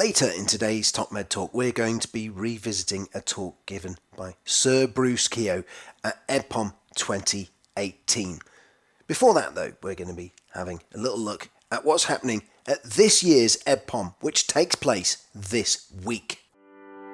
Later in today's TopMedTalk, we're going to be revisiting a talk given by Sir Bruce Keogh at Ebpom 2018. Before that, though, we're going to be having a little look at what's happening at this year's Ebpom, which takes place this week.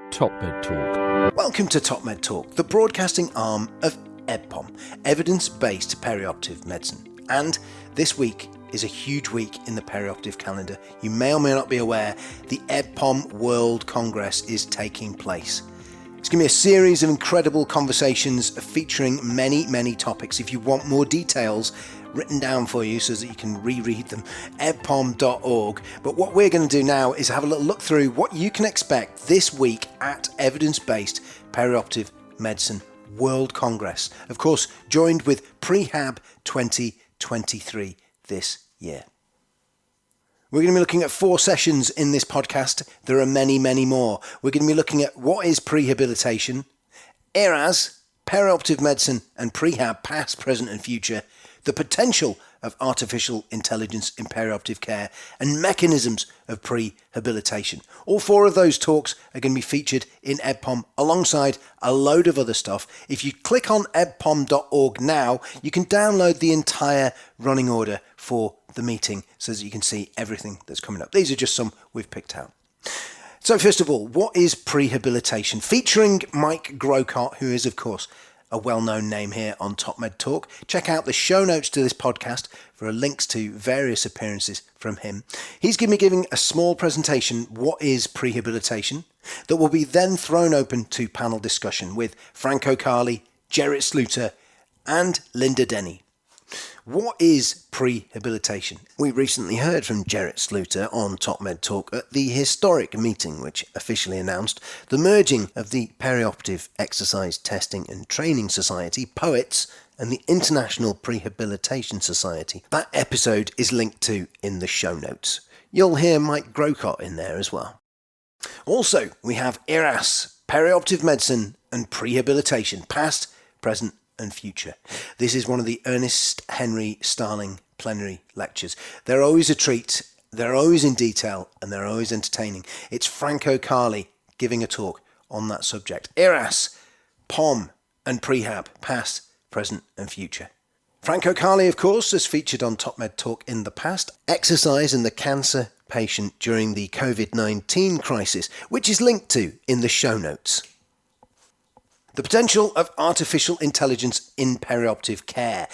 TopMedTalk. Welcome to TopMedTalk, the broadcasting arm of Ebpom, evidence-based perioperative medicine. And this week is a huge week in the perioperative calendar. You may or may not be aware the Ebpom World Congress is taking place. It's going to be a series of incredible conversations featuring many topics. If you want more details written down for you so that you can reread them, ebpom.org. But what we're going to do now is have a little look through what you can expect this week at Evidence-Based Perioperative Medicine World Congress. Of course, joined with Prehab 2023 this year. We're going to be looking at 4 sessions in this podcast. There are many more. We're going to be looking at what is prehabilitation, ERAS, perioperative medicine and prehab, past, present and future, the potential of artificial intelligence in perioperative care, and mechanisms of prehabilitation. All 4 of those talks are going to be featured in Ebpom alongside a load of other stuff. If you click on ebpom.org now, you can download the entire running order for the meeting so that you can see everything that's coming up. These are just some we've picked out. So first of all, what is prehabilitation? Featuring Mike Grocott, who is, of course, a well-known name here on TopMedTalk. Check out the show notes to this podcast for links to various appearances from him. He's going to be giving a small presentation, what is prehabilitation, that will be then thrown open to panel discussion with Franco Carli, Gerrit Sluter and Linda Denny. What is prehabilitation? We recently heard from Gerrit Sluter on TopMedTalk at the historic meeting which officially announced the merging of the Perioperative Exercise Testing and Training Society, POETS, and the International Prehabilitation Society. That episode is linked to in the show notes. You'll hear Mike Grocott in there as well. Also, we have ERAS, Perioperative Medicine and Prehabilitation, past, present and future. This is one of the Ernest Henry Starling plenary lectures. They're always a treat, they're always in detail, and they're always entertaining. It's Franco Carli giving a talk on that subject. ERAS, POM and Prehab, past, present and future. Franco Carli, of course, has featured on TopMedTalk in the past. Exercise in the cancer patient during the COVID-19 crisis, which is linked to in the show notes. The potential of artificial intelligence in perioperative care.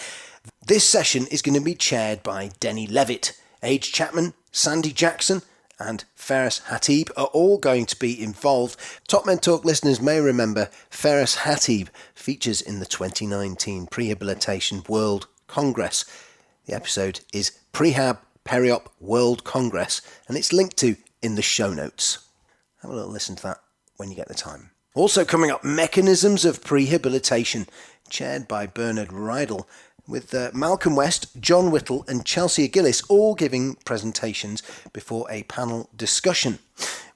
This session is going to be chaired by Denny Levitt. Age Chapman, Sandy Jackson and Feras Hatib are all going to be involved. TopMedTalk listeners may remember Feras Hatib features in the 2019 Prehabilitation World Congress. The episode is Prehab Periop World Congress and it's linked to in the show notes. Have a little listen to that when you get the time. Also coming up, mechanisms of prehabilitation, chaired by Bernard Rydell, with Malcolm West, John Whittle and Chelsea Gillis all giving presentations before a panel discussion.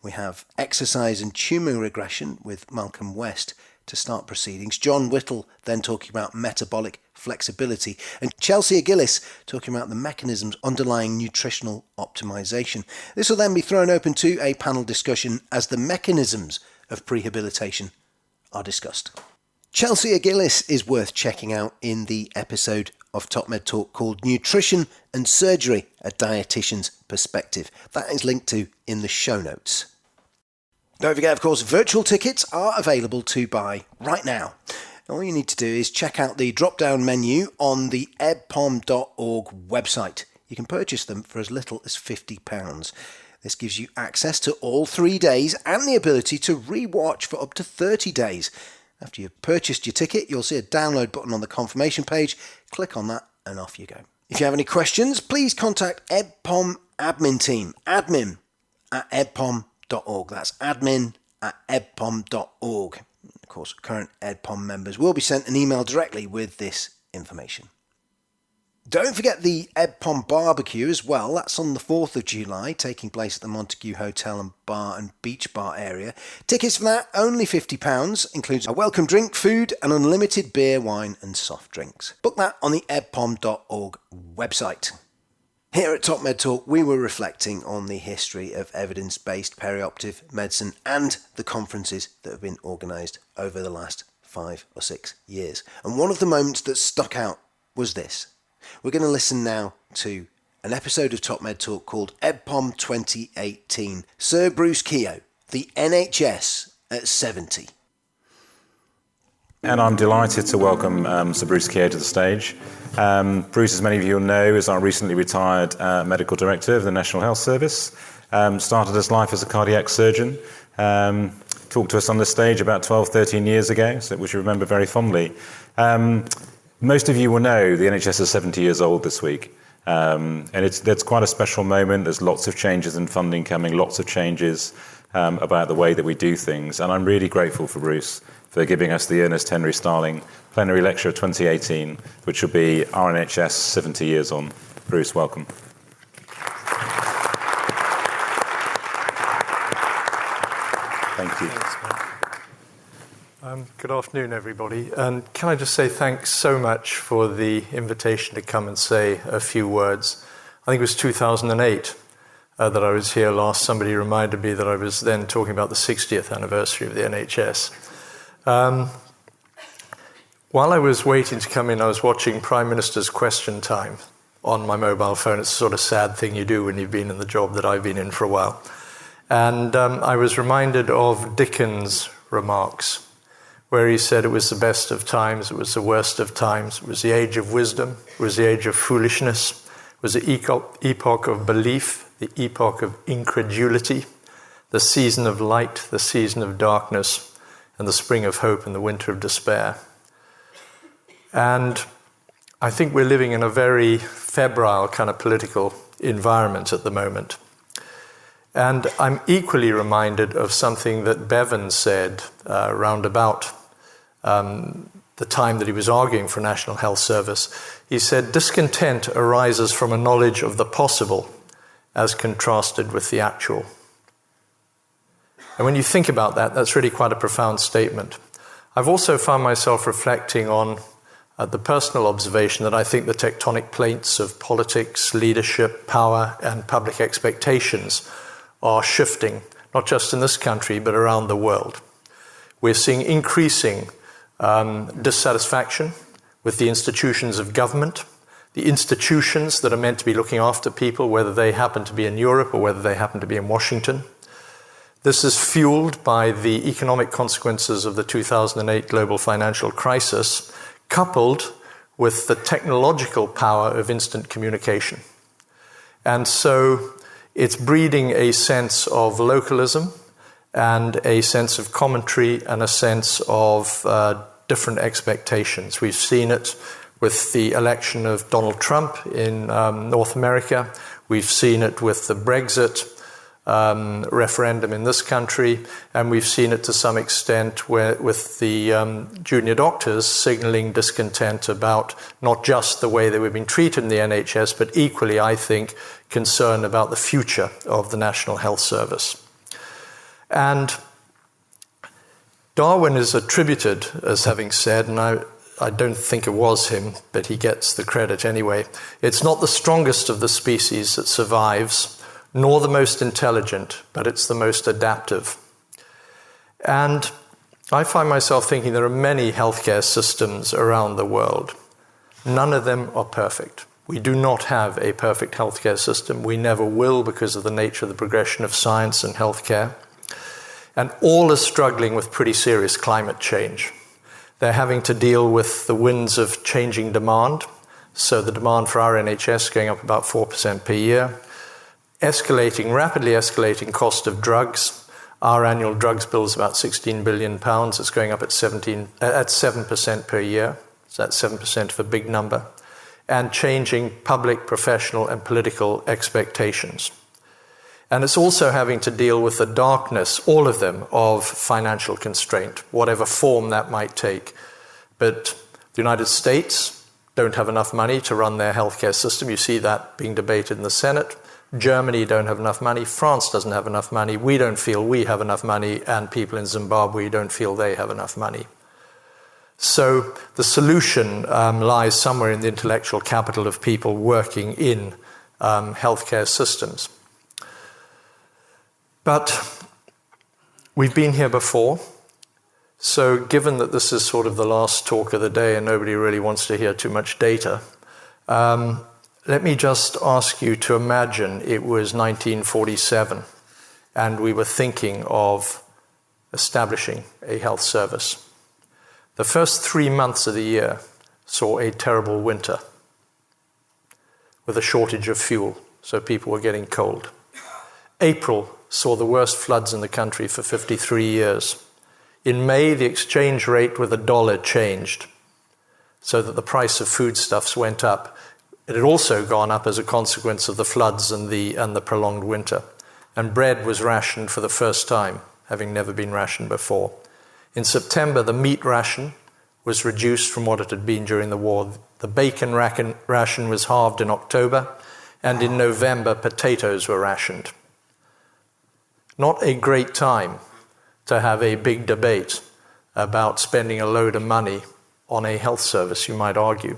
We have exercise and tumour regression with Malcolm West to start proceedings, John Whittle then talking about metabolic flexibility, and Chelsea Gillis talking about the mechanisms underlying nutritional optimization. This will then be thrown open to a panel discussion as the mechanisms of prehabilitation are discussed. Chelsea Gillis is worth checking out in the episode of TopMedTalk called Nutrition and Surgery, a Dietitian's Perspective. That is linked to in the show notes. Don't forget, of course, virtual tickets are available to buy right now. All you need to do is check out the drop-down menu on the ebpom.org website. You can purchase them for as little as £50. This gives you access to all 3 days and the ability to re-watch for up to 30 days. After you've purchased your ticket, you'll see a download button on the confirmation page. Click on that and off you go. If you have any questions, please contact Ebpom admin team, admin@ebpom.org. That's admin@ebpom.org. Of course, current Ebpom members will be sent an email directly with this information. Don't forget the Ebpom barbecue as well. That's on the 4th of July, taking place at the Montague Hotel and Bar and Beach Bar area. Tickets for that, only £50, includes a welcome drink, food and unlimited beer, wine and soft drinks. Book that on the ebpom.org website. Here at TopMedTalk, we were reflecting on the history of evidence-based perioperative medicine and the conferences that have been organised over the last 5 or 6 years. And one of the moments that stuck out was this. We're going to listen now to an episode of TopMedTalk called Ebpom 2018. Sir Bruce Keogh, the NHS at 70. And I'm delighted to welcome Sir Bruce Keogh to the stage. Bruce, as many of you will know, is our recently retired medical director of the National Health Service. Started his life as a cardiac surgeon. Talked to us on the stage about 12, 13 years ago, which you remember very fondly. Most of you will know the NHS is 70 years old this week. And it's quite a special moment. There's lots of changes in funding coming, lots of changes about the way that we do things. And I'm really grateful for Bruce for giving us the Ernest Henry Starling Plenary Lecture of 2018, which will be our NHS 70 years on. Bruce, welcome. Thank you. Thanks, man. Good afternoon, everybody. And can I just say thanks so much for the invitation to come and say a few words. I think it was 2008 that I was here last. Somebody reminded me that I was then talking about the 60th anniversary of the NHS. While I was waiting to come in, I was watching Prime Minister's Question Time on my mobile phone. It's a sort of sad thing you do when you've been in the job that I've been in for a while. And I was reminded of Dickens' remarks, where he said it was the best of times, it was the worst of times, it was the age of wisdom, it was the age of foolishness, it was the epoch of belief, the epoch of incredulity, the season of light, the season of darkness, and the spring of hope and the winter of despair. And I think we're living in a very febrile kind of political environment at the moment. And I'm equally reminded of something that Bevin said round about the time that he was arguing for National Health Service. He said, discontent arises from a knowledge of the possible as contrasted with the actual. And when you think about that, that's really quite a profound statement. I've also found myself reflecting on the personal observation that I think the tectonic plates of politics, leadership, power, and public expectations are shifting, not just in this country, but around the world. We're seeing increasing dissatisfaction with the institutions of government, the institutions that are meant to be looking after people, whether they happen to be in Europe or whether they happen to be in Washington. This is fueled by the economic consequences of the 2008 global financial crisis, coupled with the technological power of instant communication. And so it's breeding a sense of localism and a sense of commentary and a sense of different expectations. We've seen it with the election of Donald Trump in North America. We've seen it with the Brexit referendum in this country, and we've seen it to some extent with the junior doctors signalling discontent about not just the way they were being treated in the NHS, but equally, I think, concern about the future of the National Health Service. And Darwin is attributed as having said, and I don't think it was him, but he gets the credit anyway, it's not the strongest of the species that survives, nor the most intelligent, but it's the most adaptive. And I find myself thinking there are many healthcare systems around the world. None of them are perfect. We do not have a perfect healthcare system. We never will because of the nature of the progression of science and healthcare. And all are struggling with pretty serious climate change. They're having to deal with the winds of changing demand. So the demand for our NHS going up about 4% per year. Rapidly escalating cost of drugs. Our annual drugs bill is about £16 billion. It's going up at 7% per year. So that's 7% of a big number. And changing public, professional, and political expectations. And it's also having to deal with the darkness, all of them, of financial constraint, whatever form that might take. But the United States don't have enough money to run their healthcare system. You see that being debated in the Senate. Germany don't have enough money. France doesn't have enough money. We don't feel we have enough money, and people in Zimbabwe don't feel they have enough money. So the solution lies somewhere in the intellectual capital of people working in healthcare systems. But we've been here before, so given that this is sort of the last talk of the day and nobody really wants to hear too much data, let me just ask you to imagine it was 1947 and we were thinking of establishing a health service. The first 3 months of the year saw a terrible winter with a shortage of fuel, so people were getting cold. April saw the worst floods in the country for 53 years. In May, the exchange rate with the dollar changed, so that the price of foodstuffs went up. It had also gone up as a consequence of the floods and the prolonged winter. And bread was rationed for the first time, having never been rationed before. In September, the meat ration was reduced from what it had been during the war. The bacon ration was halved in October, and in November, potatoes were rationed. Not a great time to have a big debate about spending a load of money on a health service, you might argue.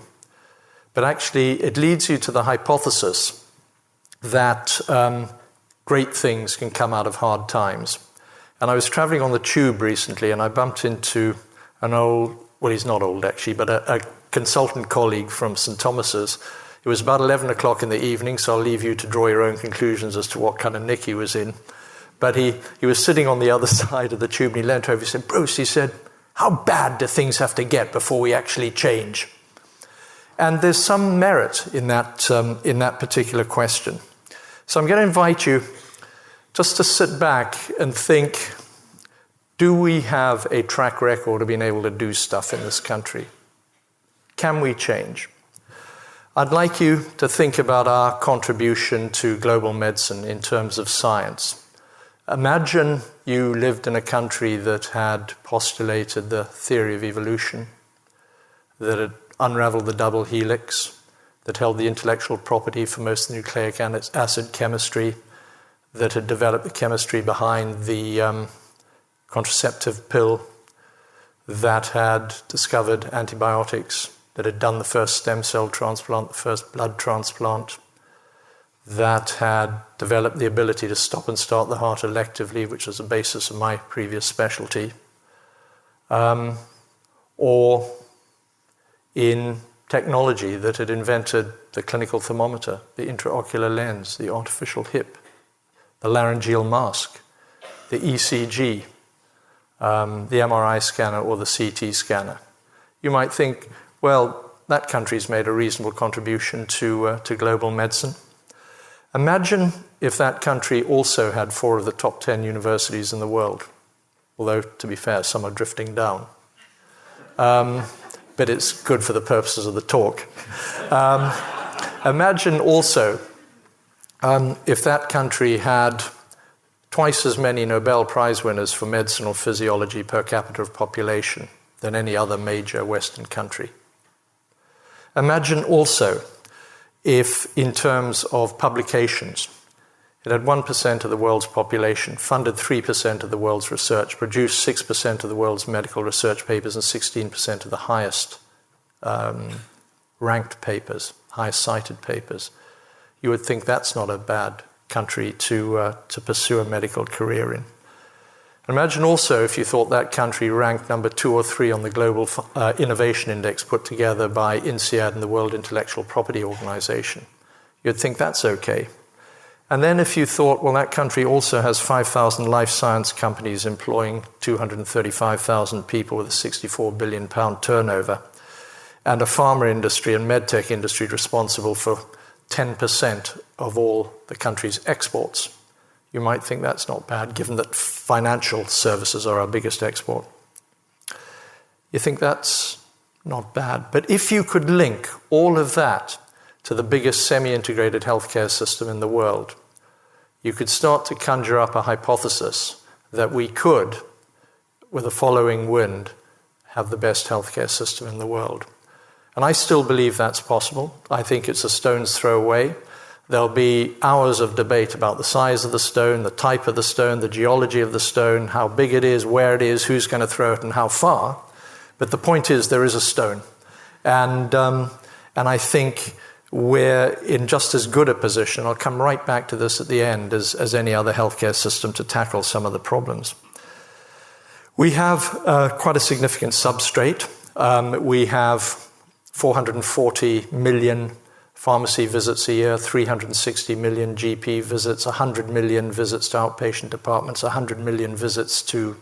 But actually, it leads you to the hypothesis that great things can come out of hard times. And I was traveling on the tube recently, and I bumped into an old, well, he's not old actually, but a consultant colleague from St. Thomas's. It was about 11 o'clock in the evening, so I'll leave you to draw your own conclusions as to what kind of nick he was in. But he was sitting on the other side of the tube, and he leant over, he said, "Bruce," he said, "how bad do things have to get before we actually change?" And there's some merit in that particular question. So I'm going to invite you just to sit back and think, do we have a track record of being able to do stuff in this country? Can we change? I'd like you to think about our contribution to global medicine in terms of science. Imagine you lived in a country that had postulated the theory of evolution, that had unraveled the double helix, that held the intellectual property for most nucleic acid chemistry, that had developed the chemistry behind the contraceptive pill, that had discovered antibiotics, that had done the first stem cell transplant, the first blood transplant, that had developed the ability to stop and start the heart electively, which was the basis of my previous specialty, or in technology that had invented the clinical thermometer, the intraocular lens, the artificial hip, the laryngeal mask, the ECG, the MRI scanner or the CT scanner. You might think, well, that country's made a reasonable contribution to global medicine. Imagine if that country also had 4 of the top 10 universities in the world, although, to be fair, some are drifting down. But it's good for the purposes of the talk. Imagine also if that country had twice as many Nobel Prize winners for medicine or physiology per capita of population than any other major Western country. Imagine also if, in terms of publications, it had 1% of the world's population, funded 3% of the world's research, produced 6% of the world's medical research papers, and 16% of the highest ranked papers, highest cited papers. You would think that's not a bad country to pursue a medical career in. Imagine also if you thought that country ranked number 2 or 3 on the Global Innovation Index put together by INSEAD and the World Intellectual Property Organization. You'd think that's okay. And then if you thought, well, that country also has 5,000 life science companies employing 235,000 people with a £64 billion turnover, and a pharma industry and medtech industry responsible for 10% of all the country's exports, you might think that's not bad, given that financial services are our biggest export. You think that's not bad. But if you could link all of that to the biggest semi-integrated healthcare system in the world, you could start to conjure up a hypothesis that we could, with a following wind, have the best healthcare system in the world. And I still believe that's possible. I think it's a stone's throw away. There'll be hours of debate about the size of the stone, the type of the stone, the geology of the stone, how big it is, where it is, who's going to throw it, and how far. But the point is, there is a stone. And I think we're in just as good a position, I'll come right back to this at the end, as any other healthcare system to tackle some of the problems. We have quite a significant substrate. We have 440 million pharmacy visits a year, 360 million GP visits, 100 million visits to outpatient departments, 100 million visits to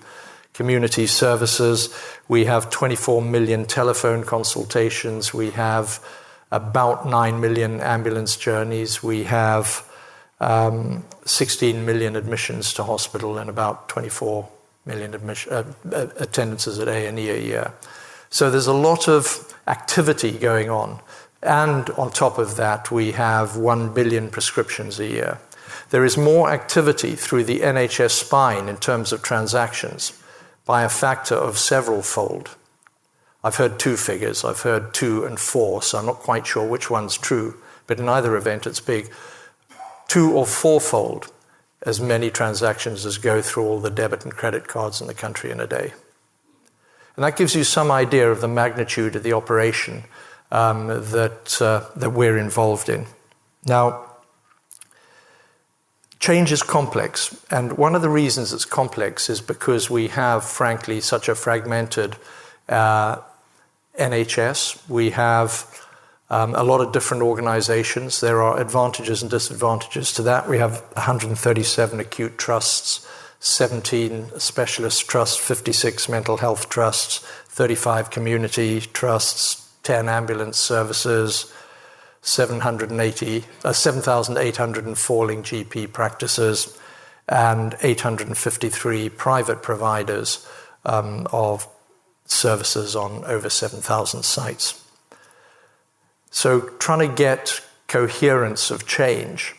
community services. We have 24 million telephone consultations. We have about 9 million ambulance journeys. We have 16 million admissions to hospital and about 24 million attendances at A&E a year. So there's a lot of activity going on. And on top of that, we have 1 billion prescriptions a year. There is more activity through the NHS spine in terms of transactions by a factor of several fold. I've heard 2 figures. I've heard 2 and 4, so I'm not quite sure which one's true. But in either event, it's big. 2 or 4-fold as many transactions as go through all the debit and credit cards in the country in a day. And that gives you some idea of the magnitude of the operation that we're involved in. Now, change is complex, and one of the reasons it's complex is because we have, frankly, such a fragmented NHS. We have a lot of different organizations. There are advantages and disadvantages to that. We have 137 acute trusts, 17 specialist trusts, 56 mental health trusts, 35 community trusts, 10 ambulance services, 7,800 falling GP practices, and 853 private providers of services on over 7,000 sites. So trying to get coherence of change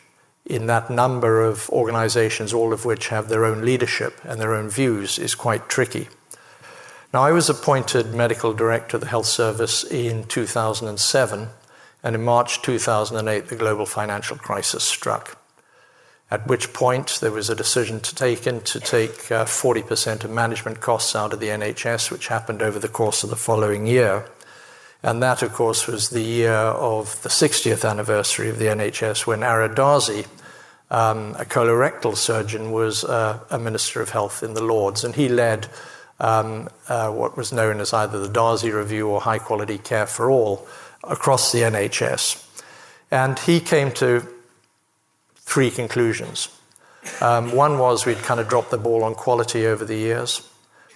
in that number of organizations, all of which have their own leadership and their own views, is quite tricky. Now, I was appointed medical director of the health service in 2007, and in March 2008, the global financial crisis struck, at which point there was a decision taken to take 40% of management costs out of the NHS, which happened over the course of the following year. And that, of course, was the year of the 60th anniversary of the NHS, when Darcy, a colorectal surgeon, was a Minister of Health in the Lords, and he led what was known as either the Darcy Review or High Quality Care for All across the NHS. And he came to 3 conclusions. One was we'd kind of dropped the ball on quality over the years.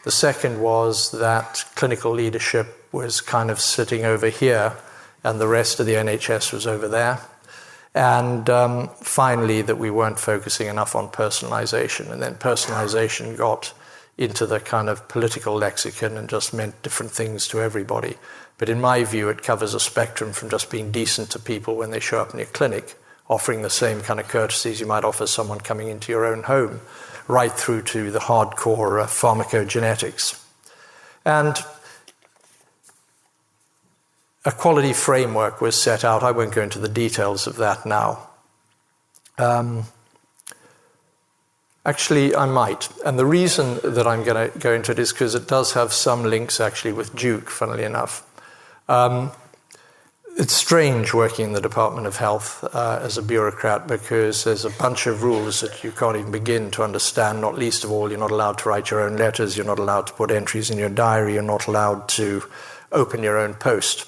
The second was that clinical leadership was kind of sitting over here and the rest of the NHS was over there. And finally, that we weren't focusing enough on personalization. And then personalization got into the kind of political lexicon and just meant different things to everybody. But in my view, it covers a spectrum from just being decent to people when they show up in your clinic, offering the same kind of courtesies you might offer someone coming into your own home, right through to the hardcore pharmacogenetics. And a quality framework was set out. I won't go into the details of that now. Actually, I might. And the reason that I'm going to go into it is because it does have some links actually with Duke, funnily enough. It's strange working in the Department of Health as a bureaucrat, because there's a bunch of rules that you can't even begin to understand. Not least of all, you're not allowed to write your own letters, you're not allowed to put entries in your diary, you're not allowed to open your own post.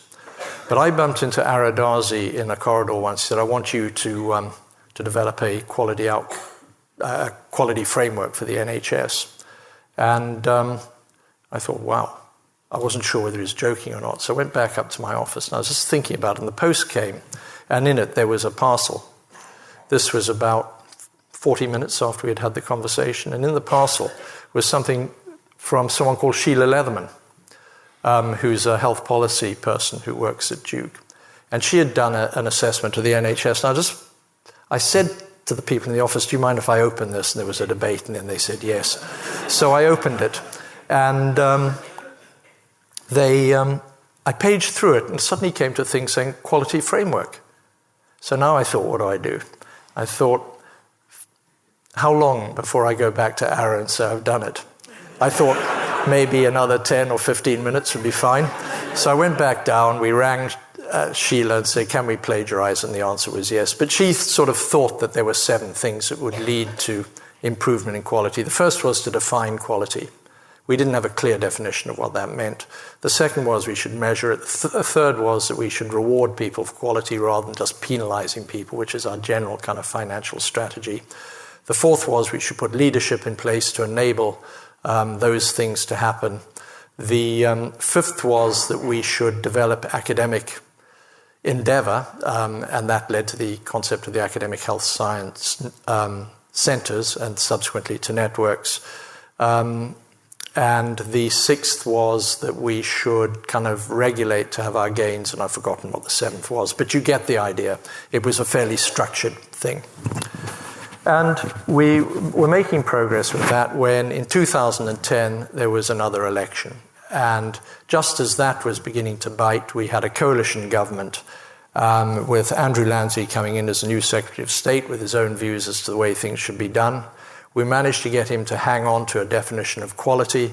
But I bumped into Darcy in a corridor once. He said, I want you to develop a quality framework for the NHS. And I thought, wow. I wasn't sure whether he was joking or not. So I went back up to my office and I was just thinking about it. And the post came, and in it there was a parcel. This was about 40 minutes after we had had the conversation. And in the parcel was something from someone called Sheila Leatherman, who's a health policy person who works at Duke. And she had done an assessment of the NHS. And I said to the people in the office, do you mind if I open this? And there was a debate, and then they said yes. So I opened it. And I paged through it and suddenly came to a thing saying quality framework. So now I thought, what do I do? I thought, how long before I go back to Ara and say I've done it? I thought maybe another 10 or 15 minutes would be fine. So I went back down, we rang Sheila and say, can we plagiarize? And the answer was yes. But she sort of thought that there were 7 things that would lead to improvement in quality. The first was to define quality. We didn't have a clear definition of what that meant. The second was we should measure it. The third was that we should reward people for quality rather than just penalizing people, which is our general kind of financial strategy. The fourth was we should put leadership in place to enable those things to happen. The fifth was that we should develop academic endeavor, and that led to the concept of the academic health science centers and subsequently to networks. And the sixth was that we should kind of regulate to have our gains, and I've forgotten what the seventh was, but you get the idea. It was a fairly structured thing. And we were making progress with that when in 2010 there was another election. And just as that was beginning to bite, we had a coalition government with Andrew Lansley coming in as the new Secretary of State with his own views as to the way things should be done. We managed to get him to hang on to a definition of quality,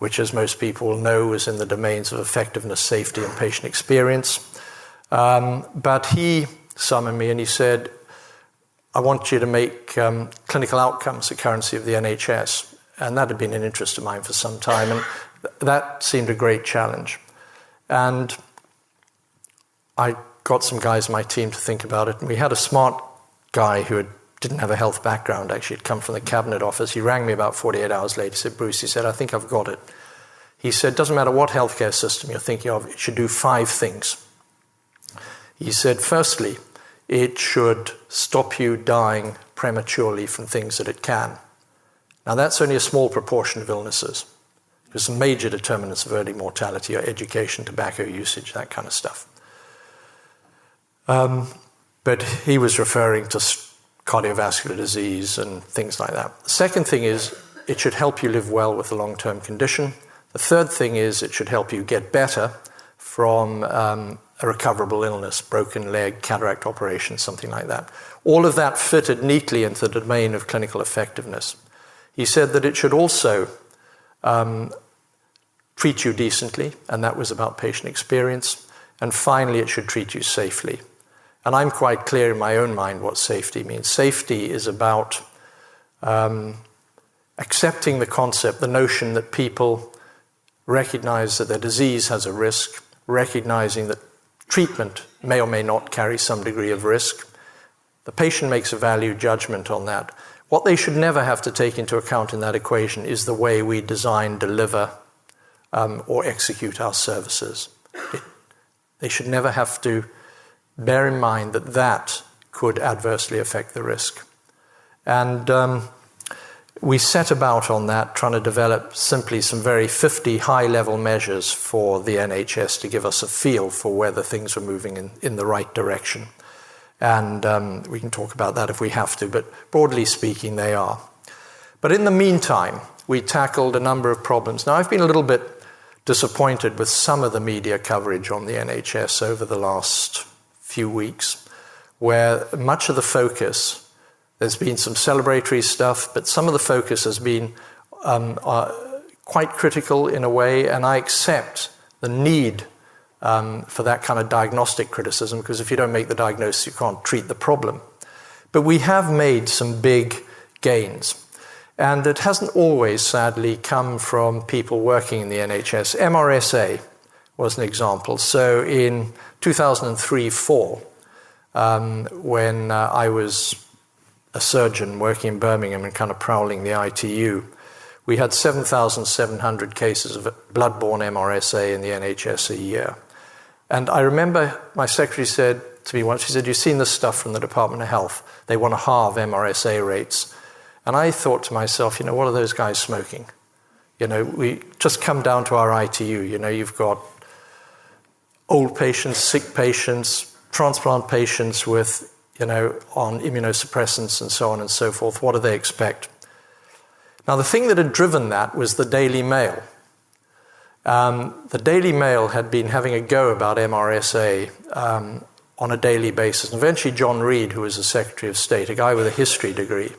which, as most people know, is in the domains of effectiveness, safety, and patient experience. But he summoned me and he said, I want you to make clinical outcomes a currency of the NHS. And that had been an interest of mine for some time. And that seemed a great challenge. And I got some guys on my team to think about it. And we had a smart guy who didn't have a health background, actually. He'd come from the cabinet office. He rang me about 48 hours later. He said, Bruce, he said, I think I've got it. He said, doesn't matter what healthcare system you're thinking of, it should do 5 things. He said, firstly, it should stop you dying prematurely from things that it can. Now, that's only a small proportion of illnesses. There's some major determinants of early mortality are education, tobacco usage, that kind of stuff. But he was referring to cardiovascular disease and things like that. The second thing is it should help you live well with a long-term condition. The third thing is it should help you get better from a recoverable illness, broken leg, cataract operation, something like that. All of that fitted neatly into the domain of clinical effectiveness. He said that it should also treat you decently, and that was about patient experience. And finally, it should treat you safely. And I'm quite clear in my own mind what safety means. Safety is about accepting the concept, the notion that people recognize that their disease has a risk, recognizing that treatment may or may not carry some degree of risk. The patient makes a value judgment on that. What they should never have to take into account in that equation is the way we design, deliver, or execute our services. They should never have to bear in mind that that could adversely affect the risk. And we set about on that, trying to develop simply some very 50 high-level measures for the NHS to give us a feel for whether things were moving in the right direction. And we can talk about that if we have to, but broadly speaking, they are. But in the meantime, we tackled a number of problems. Now, I've been a little bit disappointed with some of the media coverage on the NHS over the last few weeks, where much of the focus, there's been some celebratory stuff, but some of the focus has been quite critical in a way, and I accept the need for that kind of diagnostic criticism, because if you don't make the diagnosis, you can't treat the problem. But we have made some big gains. And it hasn't always, sadly, come from people working in the NHS. MRSA was an example. So in 2003-04, when I was a surgeon working in Birmingham and kind of prowling the ITU, we had 7,700 cases of blood-borne MRSA in the NHS a year. And I remember my secretary said to me once, she said, you've seen this stuff from the Department of Health. They want to halve MRSA rates. And I thought to myself, what are those guys smoking? We just come down to our ITU. You've got old patients, sick patients, transplant patients with, on immunosuppressants and so on and so forth. What do they expect? Now, the thing that had driven that was the Daily Mail. The Daily Mail had been having a go about MRSA on a daily basis. And eventually John Reid, who was the Secretary of State, a guy with a history degree,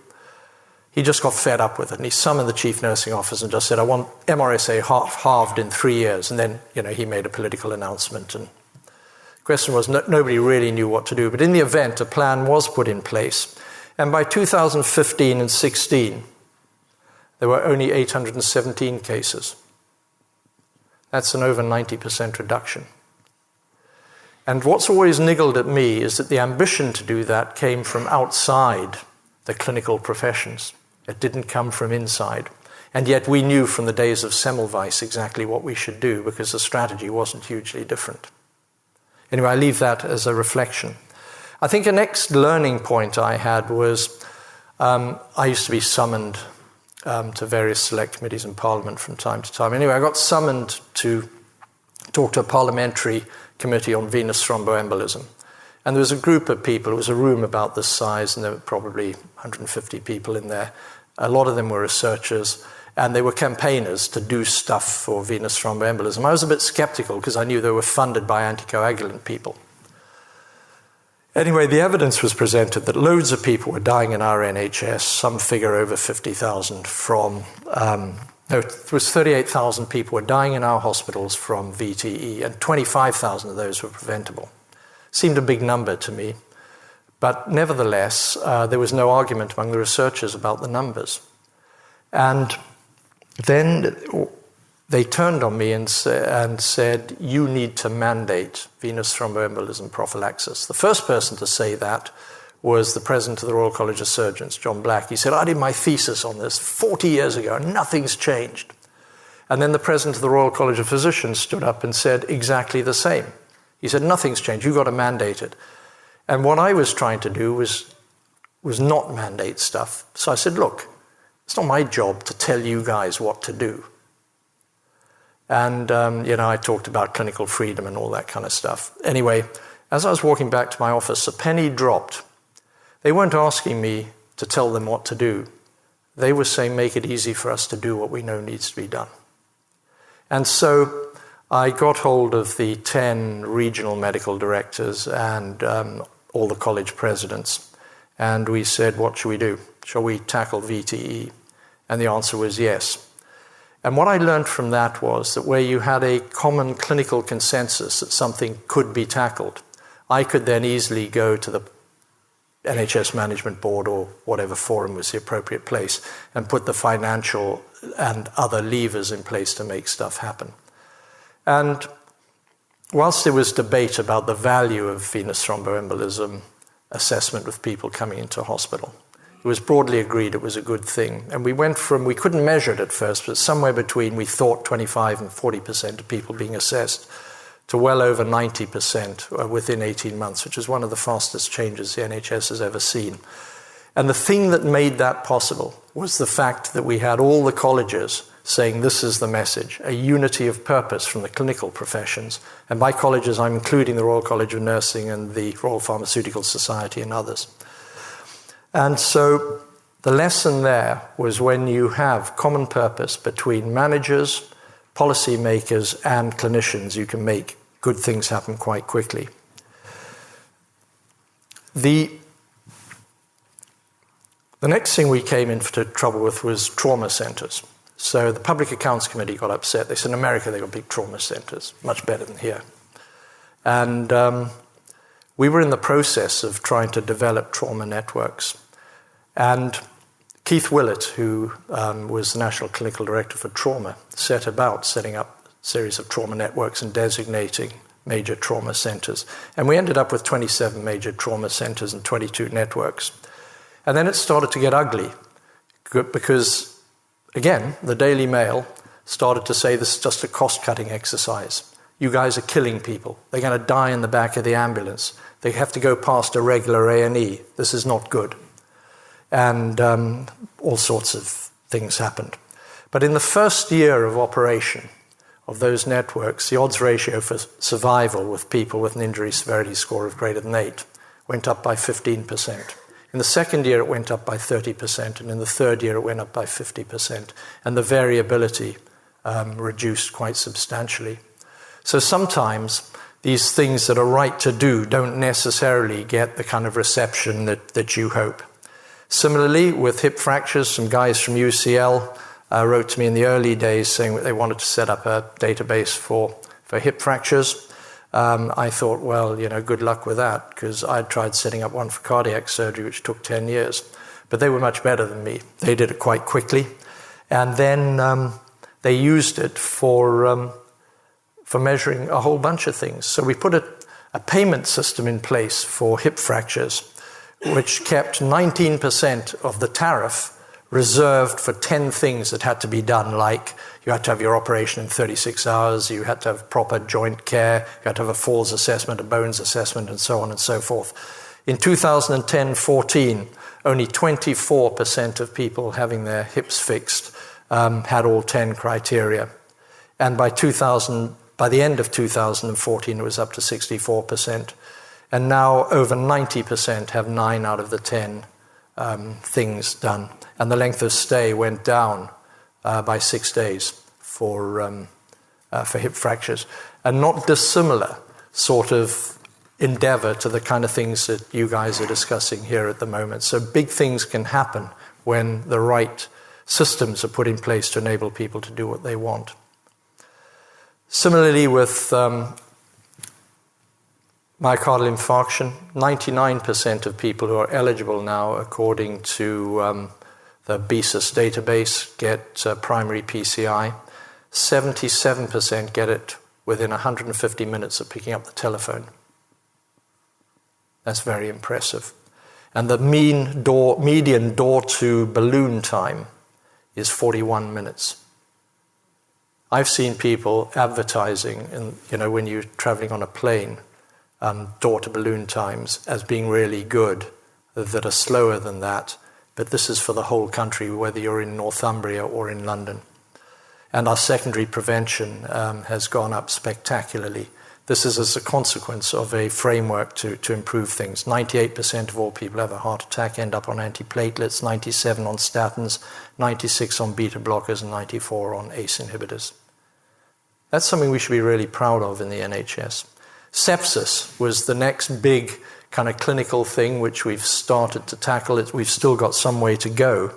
he just got fed up with it. And he summoned the chief nursing officer and just said, I want MRSA halved in 3 years. And then, he made a political announcement and The question was nobody really knew what to do. But in the event, a plan was put in place. And by 2015 and 16, there were only 817 cases. That's an over 90% reduction. And what's always niggled at me is that the ambition to do that came from outside the clinical professions. It didn't come from inside. And yet we knew from the days of Semmelweis exactly what we should do because the strategy wasn't hugely different. Anyway, I leave that as a reflection. I think a next learning point I had was I used to be summoned to various select committees in Parliament from time to time. Anyway, I got summoned to talk to a parliamentary committee on venous thromboembolism. And there was a group of people, it was a room about this size, and there were probably 150 people in there. A lot of them were researchers, and they were campaigners to do stuff for venous thromboembolism. I was a bit skeptical because I knew they were funded by anticoagulant people. Anyway, the evidence was presented that loads of people were dying in our NHS, some figure over 50,000 from, it was 38,000 people were dying in our hospitals from VTE, and 25,000 of those were preventable. Seemed a big number to me, but nevertheless, there was no argument among the researchers about the numbers. And then they turned on me and said, you need to mandate venous thromboembolism prophylaxis. The first person to say that was the president of the Royal College of Surgeons, John Black. He said, I did my thesis on this 40 years ago, and nothing's changed. And then the president of the Royal College of Physicians stood up and said exactly the same. He said, nothing's changed, you've got to mandate it. And what I was trying to do was not mandate stuff. So I said, look, it's not my job to tell you guys what to do. And, I talked about clinical freedom and all that kind of stuff. Anyway, as I was walking back to my office, a penny dropped. They weren't asking me to tell them what to do. They were saying, make it easy for us to do what we know needs to be done. And so I got hold of the 10 regional medical directors and all the college presidents. And we said, what should we do? Shall we tackle VTE? And the answer was yes. And what I learned from that was that where you had a common clinical consensus that something could be tackled, I could then easily go to the NHS Management Board or whatever forum was the appropriate place and put the financial and other levers in place to make stuff happen. And whilst there was debate about the value of venous thromboembolism assessment with people coming into hospital, it was broadly agreed it was a good thing. And we went from, we couldn't measure it at first, but somewhere between, we thought 25 and 40% of people being assessed, to well over 90% within 18 months, which is one of the fastest changes the NHS has ever seen. And the thing that made that possible was the fact that we had all the colleges saying this is the message, a unity of purpose from the clinical professions. And by colleges, I'm including the Royal College of Nursing and the Royal Pharmaceutical Society and others. And so the lesson there was when you have common purpose between managers, policymakers, and clinicians, you can make good things happen quite quickly. The next thing we came into trouble with was trauma centers. So the Public Accounts Committee got upset. They said in America they've got big trauma centers, much better than here. And we were in the process of trying to develop trauma networks. And Keith Willett, who was the National Clinical Director for Trauma, set about setting up a series of trauma networks and designating major trauma centers. And we ended up with 27 major trauma centers and 22 networks. And then it started to get ugly because, again, the Daily Mail started to say this is just a cost-cutting exercise. You guys are killing people. They're going to die in the back of the ambulance. They have to go past a regular A&E. This is not good. And all sorts of things happened. But in the first year of operation of those networks, the odds ratio for survival with people with an injury severity score of greater than 8 went up by 15%. In the second year, it went up by 30%, and in the third year, it went up by 50%. And the variability reduced quite substantially. So sometimes these things that are right to do don't necessarily get the kind of reception that you hope. Similarly, with hip fractures, some guys from UCL wrote to me in the early days saying that they wanted to set up a database for hip fractures. I thought, well, good luck with that, because I'd tried setting up one for cardiac surgery, which took 10 years. But they were much better than me. They did it quite quickly. And then they used it for measuring a whole bunch of things. So we put a payment system in place for hip fractures, which kept 19% of the tariff reserved for 10 things that had to be done, like you had to have your operation in 36 hours, you had to have proper joint care, you had to have a falls assessment, a bones assessment, and so on and so forth. In 2010-14, only 24% of people having their hips fixed had all 10 criteria. And by the end of 2014, it was up to 64%. And now over 90% have 9 out of the 10 things done. And the length of stay went down by 6 days for hip fractures. A not dissimilar sort of endeavor to the kind of things that you guys are discussing here at the moment. So big things can happen when the right systems are put in place to enable people to do what they want. Similarly with myocardial infarction, 99% of people who are eligible now, according to the BESIS database, get primary PCI. 77% get it within 150 minutes of picking up the telephone. That's very impressive. And the median door-to-balloon time is 41 minutes. I've seen people advertising, when you're traveling on a plane, door-to-balloon times as being really good, that are slower than that. But this is for the whole country, whether you're in Northumbria or in London. And our secondary prevention has gone up spectacularly. This is as a consequence of a framework to improve things. 98% of all people who have a heart attack end up on antiplatelets, 97 on statins, 96 on beta blockers, and 94 on ACE inhibitors. That's something we should be really proud of in the NHS. Sepsis was the next big kind of clinical thing which we've started to tackle. We've still got some way to go.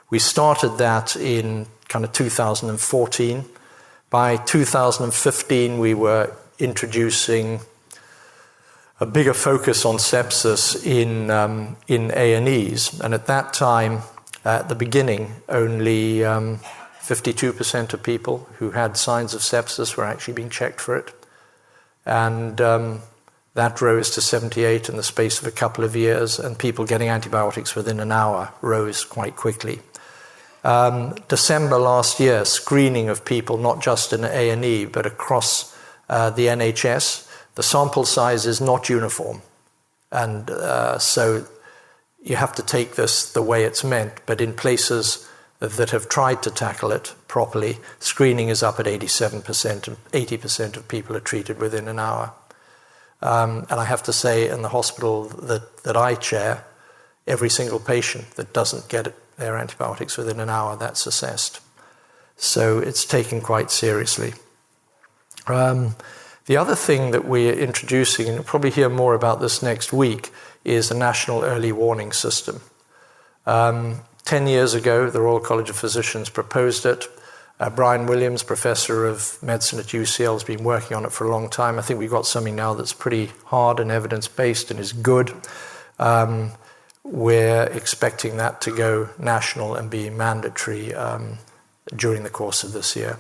We started that in kind of 2014. By 2015, we were introducing a bigger focus on sepsis in A&Es. And at that time, at the beginning, only 52% of people who had signs of sepsis were actually being checked for it. And that rose to 78 in the space of a couple of years, and people getting antibiotics within an hour rose quite quickly. December last year, screening of people, not just in A&E, but across the NHS, the sample size is not uniform. And so you have to take this the way it's meant, but in places that have tried to tackle it properly, screening is up at 87%, and 80% of people are treated within an hour. And I have to say, in the hospital that I chair, every single patient that doesn't get their antibiotics within an hour, that's assessed. So it's taken quite seriously. The other thing that we're introducing, and you'll probably hear more about this next week, is a national early warning system. 10 years ago, the Royal College of Physicians proposed it. Brian Williams, professor of medicine at UCL, has been working on it for a long time. I think we've got something now that's pretty hard and evidence-based and is good. We're expecting that to go national and be mandatory during the course of this year.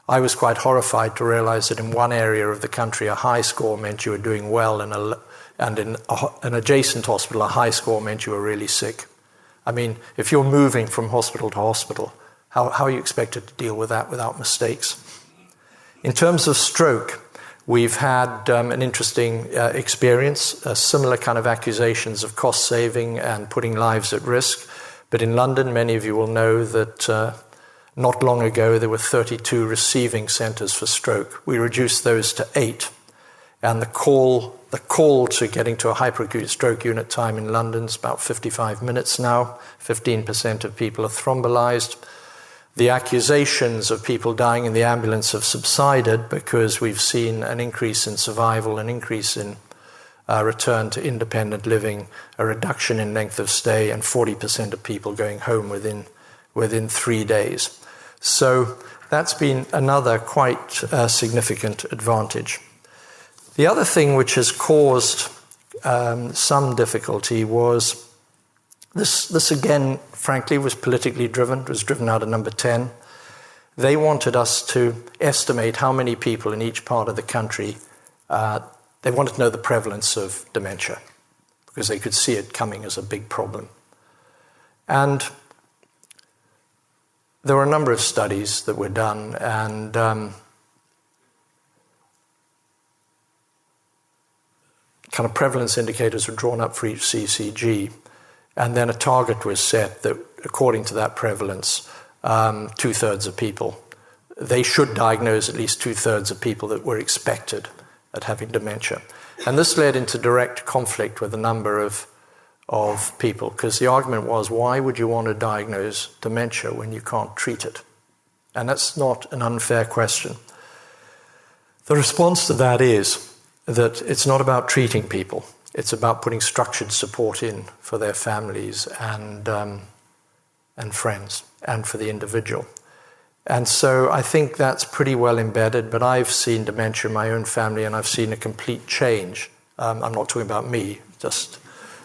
I was quite horrified to realize that in one area of the country, a high score meant you were doing well, and in an adjacent hospital, a high score meant you were really sick. I mean, if you're moving from hospital to hospital, how are you expected to deal with that without mistakes? In terms of stroke, we've had an interesting experience, similar kind of accusations of cost saving and putting lives at risk. But in London, many of you will know that not long ago, there were 32 receiving centres for stroke. We reduced those to 8. And the call to getting to a hyperacute stroke unit time in London is about 55 minutes now. 15% of people are thrombolyzed. The accusations of people dying in the ambulance have subsided because we've seen an increase in survival, an increase in return to independent living, a reduction in length of stay, and 40% of people going home within 3 days. So that's been another quite significant advantage. The other thing which has caused some difficulty was this again, frankly, was politically driven. It was driven out of Number 10. They wanted us to estimate how many people in each part of the country, they wanted to know the prevalence of dementia because they could see it coming as a big problem. And there were a number of studies that were done, and kind of prevalence indicators were drawn up for each CCG, and then a target was set that, according to that prevalence, 2/3 of people, they should diagnose at least 2/3 of people that were expected at having dementia. And this led into direct conflict with a number of people, because the argument was, why would you want to diagnose dementia when you can't treat it? And that's not an unfair question. The response to that is that it's not about treating people. It's about putting structured support in for their families and friends and for the individual. And so I think that's pretty well embedded, but I've seen dementia in my own family, and I've seen a complete change. I'm not talking about me, just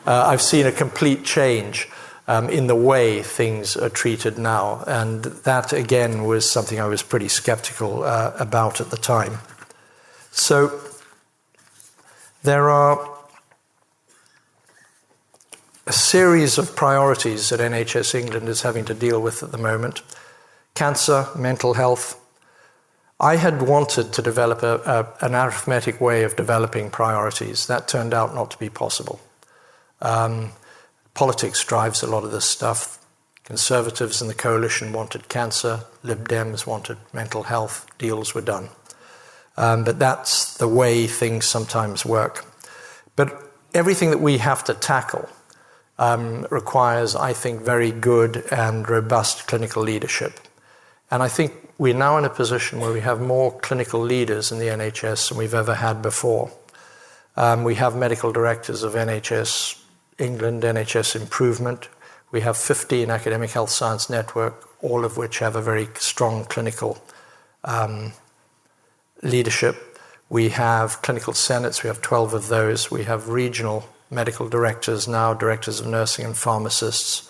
I've seen a complete change in the way things are treated now. And that, again, was something I was pretty skeptical about at the time. So there are a series of priorities that NHS England is having to deal with at the moment. Cancer, mental health. I had wanted to develop an arithmetic way of developing priorities. That turned out not to be possible. Politics drives a lot of this stuff. Conservatives in the coalition wanted cancer. Lib Dems wanted mental health. Deals were done. But that's the way things sometimes work. But everything that we have to tackle requires, I think, very good and robust clinical leadership. And I think we're now in a position where we have more clinical leaders in the NHS than we've ever had before. We have medical directors of NHS England, NHS Improvement. We have 15 Academic Health Science Network, all of which have a very strong clinical leadership. We have clinical senates, we have 12 of those. We have regional medical directors now, directors of nursing and pharmacists.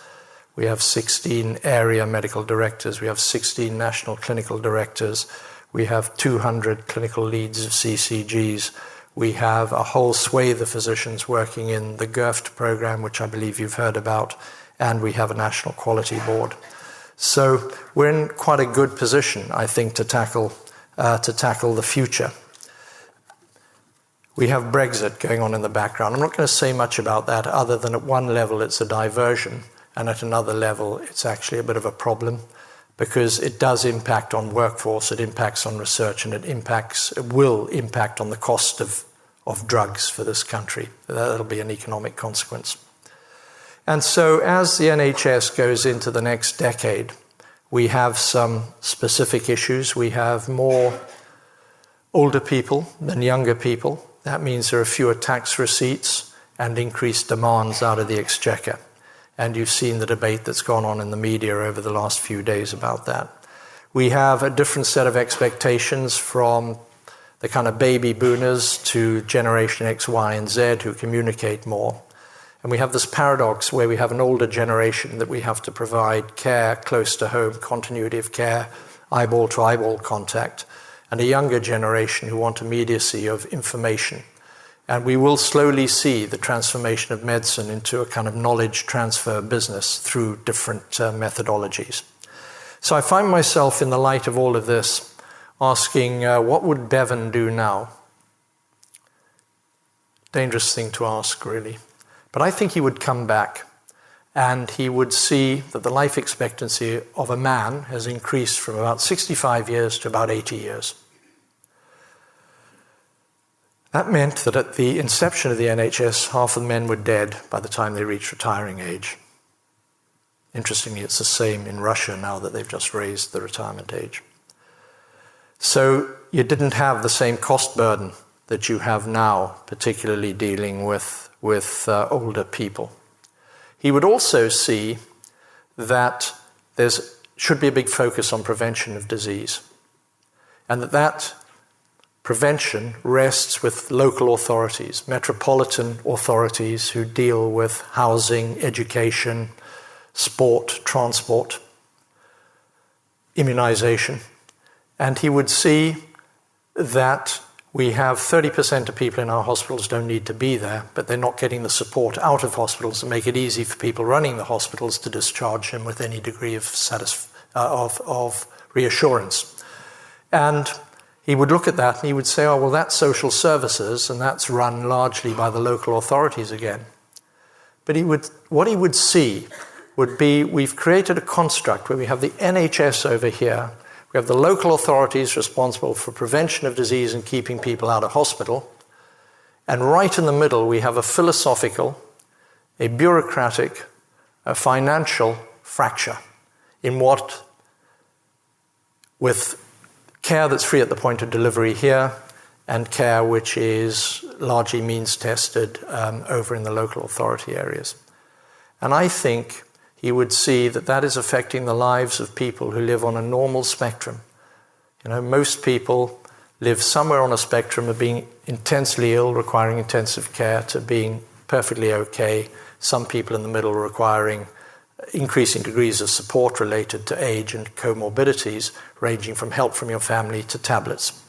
We have 16 area medical directors. We have 16 national clinical directors. We have 200 clinical leads of CCGs. We have a whole swathe of physicians working in the GIRFT program, which I believe you've heard about, and we have a national quality board. So we're in quite a good position, I think, to tackle the future. We have Brexit going on in the background. I'm not going to say much about that other than at one level it's a diversion, and at another level it's actually a bit of a problem, because it does impact on workforce, it impacts on research, and it will impact on the cost of drugs for this country. That'll be an economic consequence. And so as the NHS goes into the next decade, we have some specific issues. We have more older people than younger people. That means there are fewer tax receipts and increased demands out of the exchequer. And you've seen the debate that's gone on in the media over the last few days about that. We have a different set of expectations from the kind of baby boomers to Generation X, Y, and Z who communicate more. And we have this paradox where we have an older generation that we have to provide care close to home, continuity of care, eyeball-to-eyeball contact, and a younger generation who want immediacy of information. And we will slowly see the transformation of medicine into a kind of knowledge transfer business through different methodologies. So I find myself, in the light of all of this, asking, what would Bevin do now? Dangerous thing to ask, really. But I think he would come back and he would see that the life expectancy of a man has increased from about 65 years to about 80 years. That meant that at the inception of the NHS, half of the men were dead by the time they reached retiring age. Interestingly, it's the same in Russia now that they've just raised the retirement age. So you didn't have the same cost burden that you have now, particularly dealing with older people. He would also see that there should be a big focus on prevention of disease, and that prevention rests with local authorities, metropolitan authorities who deal with housing, education, sport, transport, immunization. And he would see that we have 30% of people in our hospitals don't need to be there, but they're not getting the support out of hospitals to make it easy for people running the hospitals to discharge him with any degree of reassurance. And he would look at that and he would say, oh, well, that's social services and that's run largely by the local authorities again. But what he would see would be we've created a construct where we have the NHS over here. We have the local authorities responsible for prevention of disease and keeping people out of hospital. And right in the middle, we have a philosophical, a bureaucratic, a financial fracture in what, with care that's free at the point of delivery here and care which is largely means tested over in the local authority areas. And I think he would see that that is affecting the lives of people who live on a normal spectrum. You know, most people live somewhere on a spectrum of being intensely ill, requiring intensive care, to being perfectly okay. Some people in the middle requiring increasing degrees of support related to age and comorbidities, ranging from help from your family to tablets.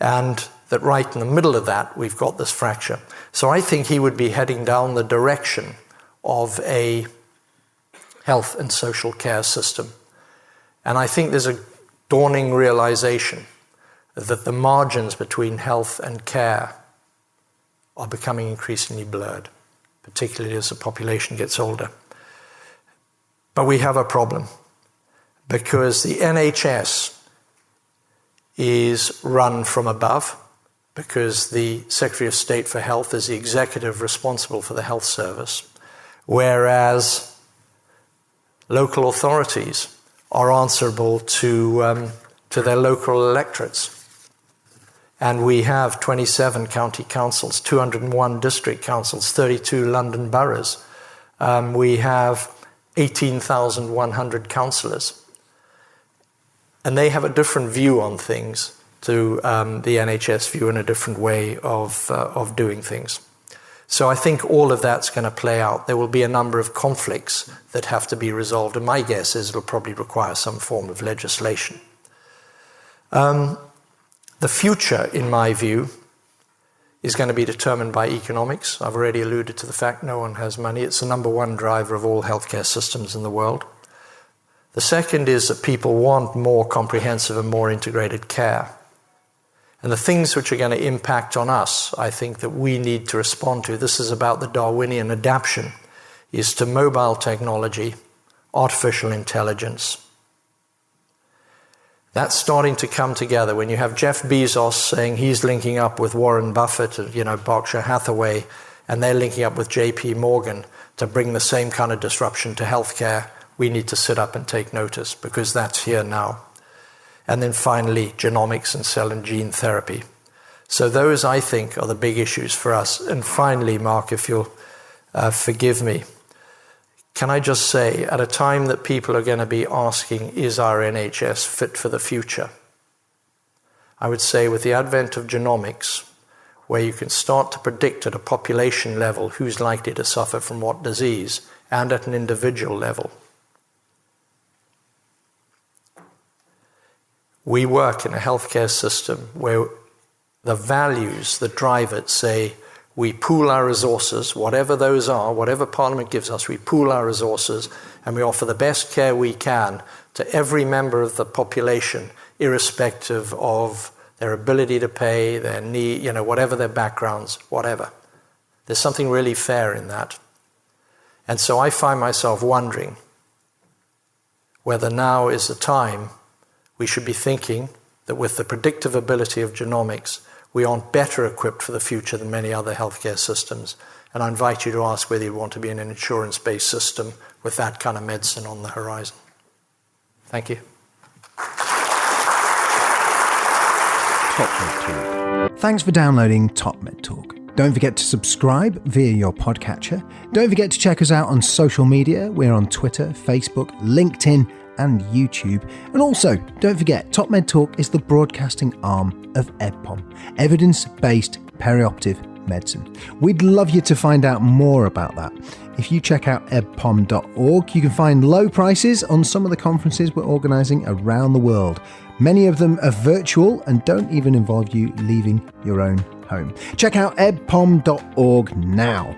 And that right in the middle of that, we've got this fracture. So I think he would be heading down the direction of a health and social care system. And I think there's a dawning realization that the margins between health and care are becoming increasingly blurred, particularly as the population gets older. But we have a problem because the NHS is run from above, because the Secretary of State for Health is the executive responsible for the health service, whereas local authorities are answerable to their local electorates. And we have 27 county councils, 201 district councils, 32 London boroughs. We have 18,100 councillors. And they have a different view on things to the NHS view, and a different way of doing things. So I think all of that's going to play out. There will be a number of conflicts that have to be resolved, and my guess is it'll probably require some form of legislation. The future, in my view, is going to be determined by economics. I've already alluded to the fact no one has money. It's the number one driver of all healthcare systems in the world. The second is that people want more comprehensive and more integrated care. And the things which are going to impact on us, I think that we need to respond to, this is about the Darwinian adaptation, is to mobile technology, artificial intelligence. That's starting to come together. When you have Jeff Bezos saying he's linking up with Warren Buffett, Berkshire Hathaway, and they're linking up with JP Morgan to bring the same kind of disruption to healthcare, we need to sit up and take notice, because that's here now. And then finally, genomics and cell and gene therapy. So those, I think, are the big issues for us. And finally, Mark, if you'll forgive me, can I just say, at a time that people are going to be asking, is our NHS fit for the future? I would say with the advent of genomics, where you can start to predict at a population level who's likely to suffer from what disease, and at an individual level, we work in a healthcare system where the values that drive it say we pool our resources, whatever those are, whatever Parliament gives us, we pool our resources and we offer the best care we can to every member of the population, irrespective of their ability to pay, their need, whatever their backgrounds, whatever. There's something really fair in that. And so I find myself wondering whether now is the time we should be thinking that with the predictive ability of genomics, we aren't better equipped for the future than many other healthcare systems. And I invite you to ask whether you want to be in an insurance-based system with that kind of medicine on the horizon. Thank you. TopMedTalk. Thanks for downloading TopMedTalk. Don't forget to subscribe via your podcatcher. Don't forget to check us out on social media. We're on Twitter, Facebook, LinkedIn, and YouTube. And also, don't forget, TopMedTalk is the broadcasting arm of Ebpom, Evidence-Based Perioperative Medicine. We'd love you to find out more about that. If you check out ebpom.org, you can find low prices on some of the conferences we're organising around the world. Many of them are virtual and don't even involve you leaving your own home. Check out ebpom.org now.